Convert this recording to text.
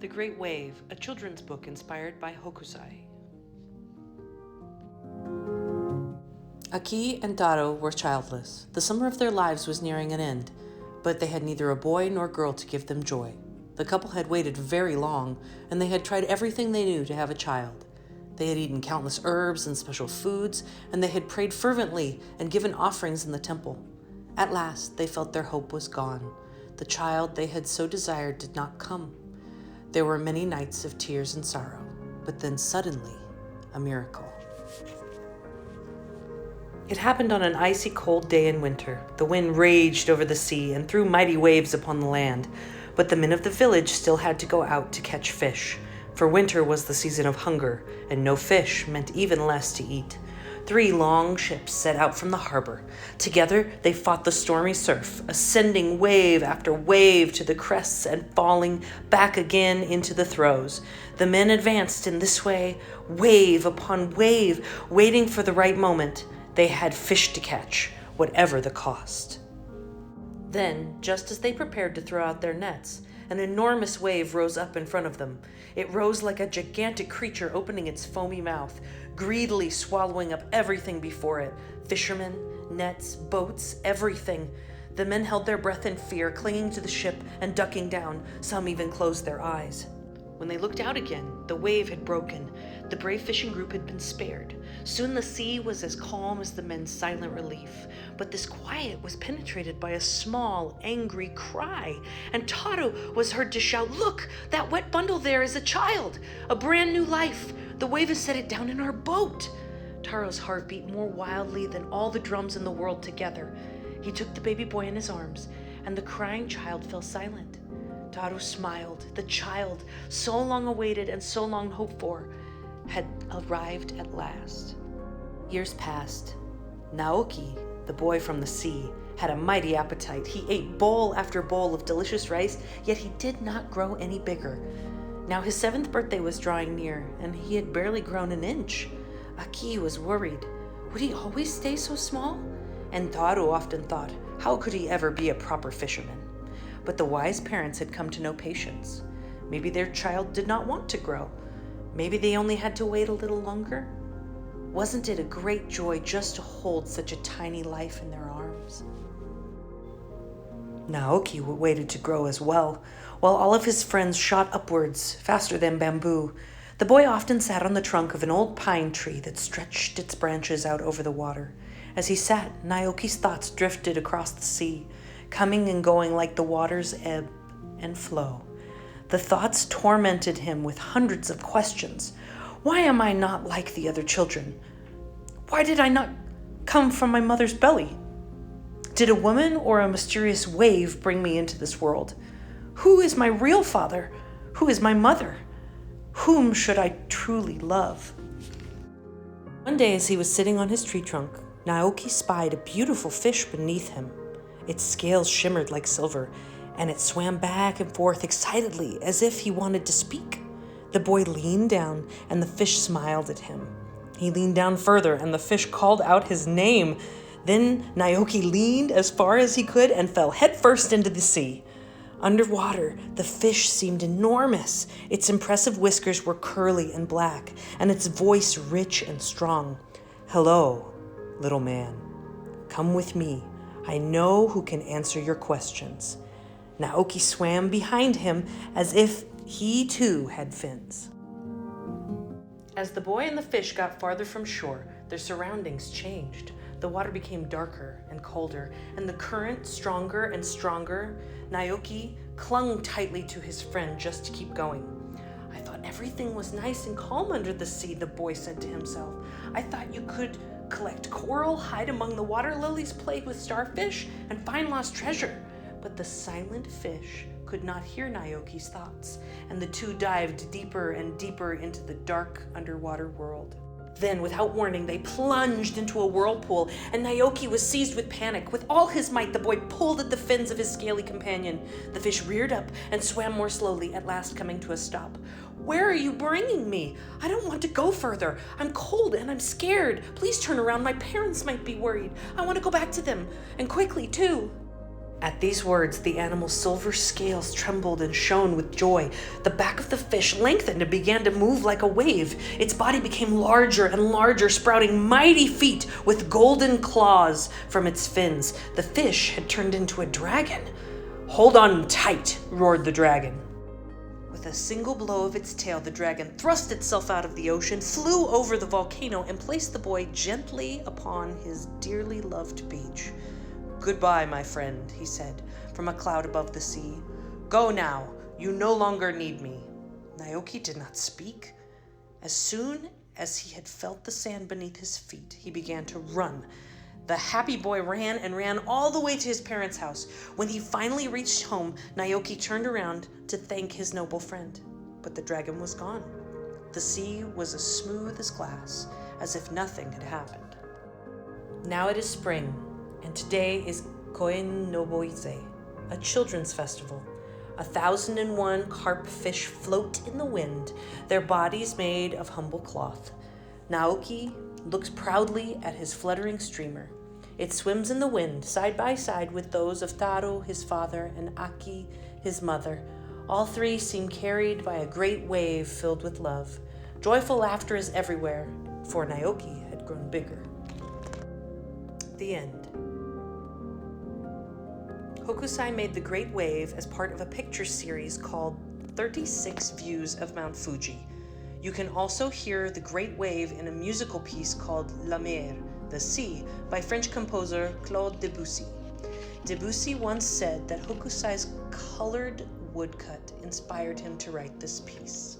The Great Wave, a children's book inspired by Hokusai. Aki and Taro were childless. The summer of their lives was nearing an end, but they had neither a boy nor girl to give them joy. The couple had waited very long, and they had tried everything they knew to have a child. They had eaten countless herbs and special foods, and they had prayed fervently and given offerings in the temple. At last, they felt their hope was gone. The child they had so desired did not come. There were many nights of tears and sorrow, but then suddenly, a miracle. It happened on an icy cold day in winter. The wind raged over the sea and threw mighty waves upon the land, but the men of the village still had to go out to catch fish, for winter was the season of hunger, and no fish meant even less to eat. 3 long ships set out from the harbor. Together they fought the stormy surf, ascending wave after wave to the crests and falling back again into the throes. The men advanced in this way, wave upon wave, waiting for the right moment. They had fish to catch, whatever the cost. Then, just as they prepared to throw out their nets, an enormous wave rose up in front of them. It rose like a gigantic creature opening its foamy mouth, greedily swallowing up everything before it. Fishermen, nets, boats, everything. The men held their breath in fear, clinging to the ship and ducking down. Some even closed their eyes. When they looked out again, the wave had broken. The brave fishing group had been spared. Soon the sea was as calm as the men's silent relief. But this quiet was penetrated by a small, angry cry, and Taro was heard to shout, "Look, that wet bundle there is a child, a brand new life. The wave has set it down in our boat." Taro's heart beat more wildly than all the drums in the world together. He took the baby boy in his arms, and the crying child fell silent. Taro smiled. The child, so long awaited and so long hoped for, had arrived at last. Years passed. Naoki, the boy from the sea, had a mighty appetite. He ate bowl after bowl of delicious rice, yet he did not grow any bigger. Now his 7th birthday was drawing near, and he had barely grown an inch. Aki was worried. Would he always stay so small? And Taro often thought, how could he ever be a proper fisherman? But the wise parents had come to know patience. Maybe their child did not want to grow. Maybe they only had to wait a little longer. Wasn't it a great joy just to hold such a tiny life in their arms? Naoki waited to grow as well, while all of his friends shot upwards, faster than bamboo. The boy often sat on the trunk of an old pine tree that stretched its branches out over the water. As he sat, Naoki's thoughts drifted across the sea, coming and going like the water's ebb and flow. The thoughts tormented him with hundreds of questions. Why am I not like the other children? Why did I not come from my mother's belly? Did a woman or a mysterious wave bring me into this world? Who is my real father? Who is my mother? Whom should I truly love? One day as he was sitting on his tree trunk, Naoki spied a beautiful fish beneath him. Its scales shimmered like silver, and it swam back and forth excitedly as if he wanted to speak. The boy leaned down, and the fish smiled at him. He leaned down further, and the fish called out his name. Then Naoki leaned as far as he could and fell headfirst into the sea. Underwater, the fish seemed enormous. Its impressive whiskers were curly and black, and its voice rich and strong. "Hello, little man. Come with me. I know who can answer your questions." Naoki swam behind him as if he too had fins. As the boy and the fish got farther from shore, their surroundings changed. The water became darker and colder, and the current stronger and stronger. Naoki clung tightly to his friend just to keep going. "I thought everything was nice and calm under the sea," the boy said to himself. "I thought you could collect coral, hide among the water lilies, play with starfish, and find lost treasure." But the silent fish could not hear Naoki's thoughts, and the two dived deeper and deeper into the dark underwater world. Then, without warning, they plunged into a whirlpool, and Naoki was seized with panic. With all his might, the boy pulled at the fins of his scaly companion. The fish reared up and swam more slowly, at last coming to a stop. "Where are you bringing me? I don't want to go further. I'm cold and I'm scared. Please turn around. My parents might be worried. I want to go back to them, and quickly, too." At these words, the animal's silver scales trembled and shone with joy. The back of the fish lengthened and began to move like a wave. Its body became larger and larger, sprouting mighty feet with golden claws from its fins. The fish had turned into a dragon. "Hold on tight," roared the dragon. With a single blow of its tail, the dragon thrust itself out of the ocean, flew over the volcano, and placed the boy gently upon his dearly loved beach. "Goodbye, my friend," he said, from a cloud above the sea. "Go now. You no longer need me." Naoki did not speak. As soon as he had felt the sand beneath his feet, he began to run. The happy boy ran and ran all the way to his parents' house. When he finally reached home, Naoki turned around to thank his noble friend. But the dragon was gone. The sea was as smooth as glass, as if nothing had happened. Now it is spring, and today is Koen no Boise, a children's festival. 1,001 carp fish float in the wind, their bodies made of humble cloth. Naoki looks proudly at his fluttering streamer. It swims in the wind, side by side with those of Taro, his father, and Aki, his mother. All three seem carried by a great wave filled with love. Joyful laughter is everywhere, for Naoki had grown bigger. The end. Hokusai made The Great Wave as part of a picture series called 36 Views of Mount Fuji. You can also hear The Great Wave in a musical piece called La Mer, The Sea, by French composer Claude Debussy. Debussy once said that Hokusai's colored woodcut inspired him to write this piece.